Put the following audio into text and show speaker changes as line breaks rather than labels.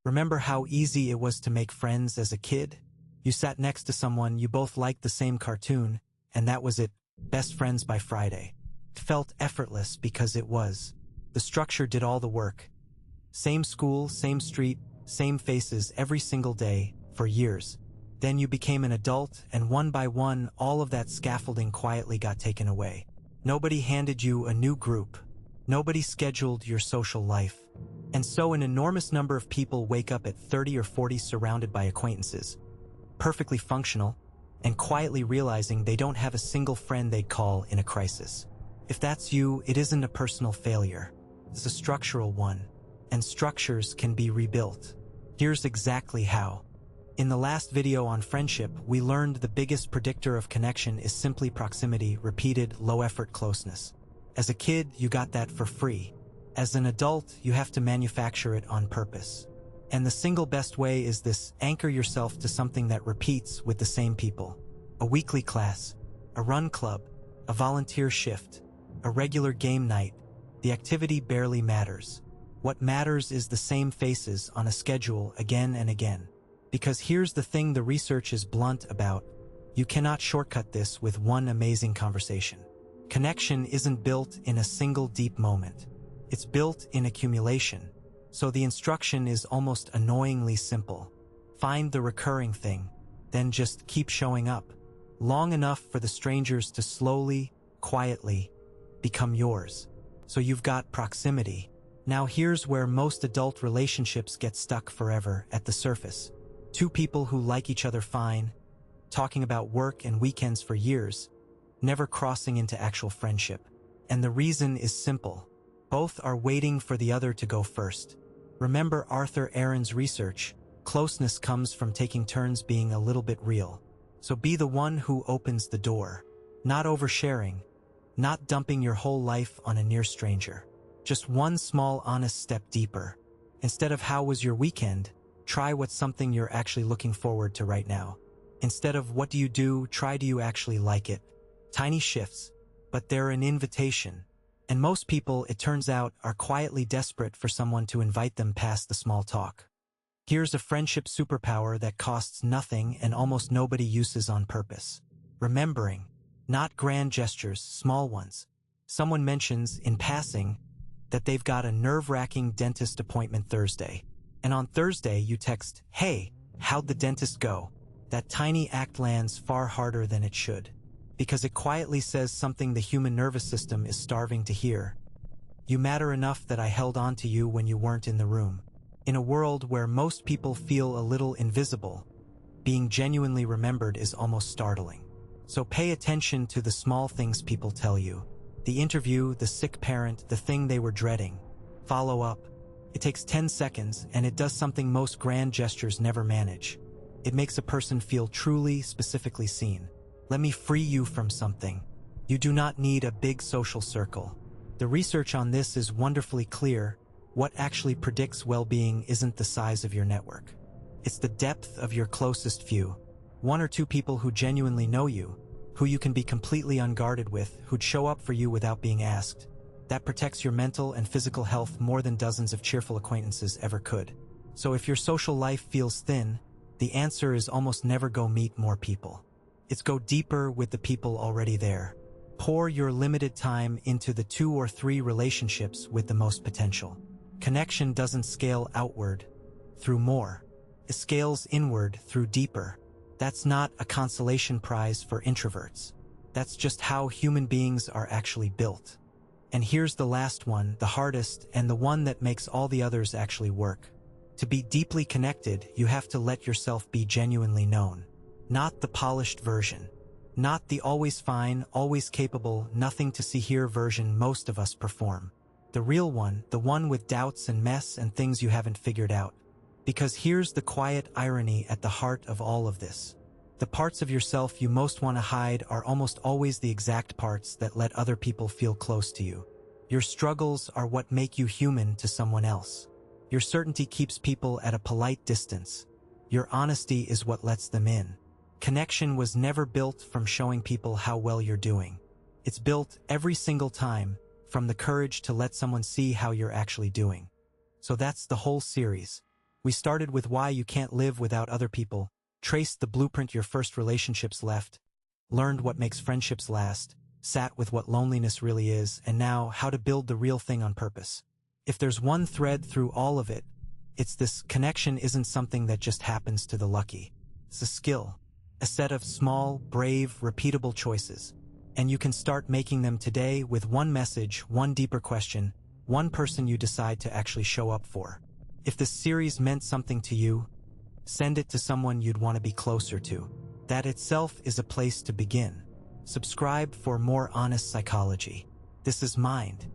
Remember how easy it was to make friends as a kid? You sat next to someone, you both liked the same cartoon, and that was it, best friends by Friday. It felt effortless because it was. The structure did all the work. Same school, same street, same faces every single day, for years. Then you became an adult, and one by one, all of that scaffolding quietly got taken away. Nobody handed you a new group. Nobody scheduled your social life. And so an enormous number of people wake up at 30 or 40 surrounded by acquaintances, perfectly functional, and quietly realizing they don't have a single friend they'd call in a crisis. If that's you, it isn't a personal failure. It's a structural one, and structures can be rebuilt. Here's exactly how. In the last video on friendship, we learned the biggest predictor of connection is simply proximity, repeated, low-effort closeness. As a kid, you got that for free. As an adult, you have to manufacture it on purpose. And the single best way is this: anchor yourself to something that repeats with the same people. A weekly class, a run club, a volunteer shift, a regular game night. The activity barely matters. What matters is the same faces on a schedule again and again. Because here's the thing the research is blunt about: you cannot shortcut this with one amazing conversation. Connection isn't built in a single deep moment. It's built in accumulation. So the instruction is almost annoyingly simple. Find the recurring thing, then just keep showing up. Long enough for the strangers to slowly, quietly, become yours. So you've got proximity. Now here's where most adult relationships get stuck forever: at the surface. Two people who like each other fine, talking about work and weekends for years, never crossing into actual friendship. And the reason is simple. Both are waiting for the other to go first. Remember Arthur Aaron's research: closeness comes from taking turns being a little bit real. So be the one who opens the door. Not oversharing, not dumping your whole life on a near stranger. Just one small honest step deeper. Instead of "how was your weekend?" try what's something you're actually looking forward to right now. Instead of "what do you do?" try "do you actually like it?" Tiny shifts, but they're an invitation. And most people, it turns out, are quietly desperate for someone to invite them past the small talk. Here's a friendship superpower that costs nothing and almost nobody uses on purpose. Remembering. Not grand gestures, small ones. Someone mentions, in passing, that they've got a nerve-wracking dentist appointment Thursday. And on Thursday you text, "Hey, how'd the dentist go?" That tiny act lands far harder than it should. Because it quietly says something the human nervous system is starving to hear. You matter enough that I held on to you when you weren't in the room. In a world where most people feel a little invisible, being genuinely remembered is almost startling. So pay attention to the small things people tell you. The interview, the sick parent, the thing they were dreading. Follow up. It takes 10 seconds, and it does something most grand gestures never manage. It makes a person feel truly, specifically seen. Let me free you from something. You do not need a big social circle. The research on this is wonderfully clear. What actually predicts well-being isn't the size of your network. It's the depth of your closest few. One or two people who genuinely know you, who you can be completely unguarded with, who'd show up for you without being asked. That protects your mental and physical health more than dozens of cheerful acquaintances ever could. So if your social life feels thin, the answer is almost never go meet more people. It's go deeper with the people already there. Pour your limited time into the 2 or 3 relationships with the most potential. Connection doesn't scale outward through more. It scales inward through deeper. That's not a consolation prize for introverts. That's just how human beings are actually built. And here's the last one, the hardest, and the one that makes all the others actually work. To be deeply connected, you have to let yourself be genuinely known. Not the polished version. Not the always fine, always capable, nothing to see here version most of us perform. The real one, the one with doubts and mess and things you haven't figured out. Because here's the quiet irony at the heart of all of this. The parts of yourself you most want to hide are almost always the exact parts that let other people feel close to you. Your struggles are what make you human to someone else. Your certainty keeps people at a polite distance. Your honesty is what lets them in. Connection was never built from showing people how well you're doing. It's built every single time from the courage to let someone see how you're actually doing. So that's the whole series. We started with why you can't live without other people, traced the blueprint your first relationships left, learned what makes friendships last, sat with what loneliness really is, and now how to build the real thing on purpose. If there's one thread through all of it, it's this: connection isn't something that just happens to the lucky. It's a skill, a set of small, brave, repeatable choices. And you can start making them today with one message, one deeper question, one person you decide to actually show up for. If this series meant something to you, send it to someone you'd want to be closer to. That itself is a place to begin. Subscribe for more honest psychology. This is Mind.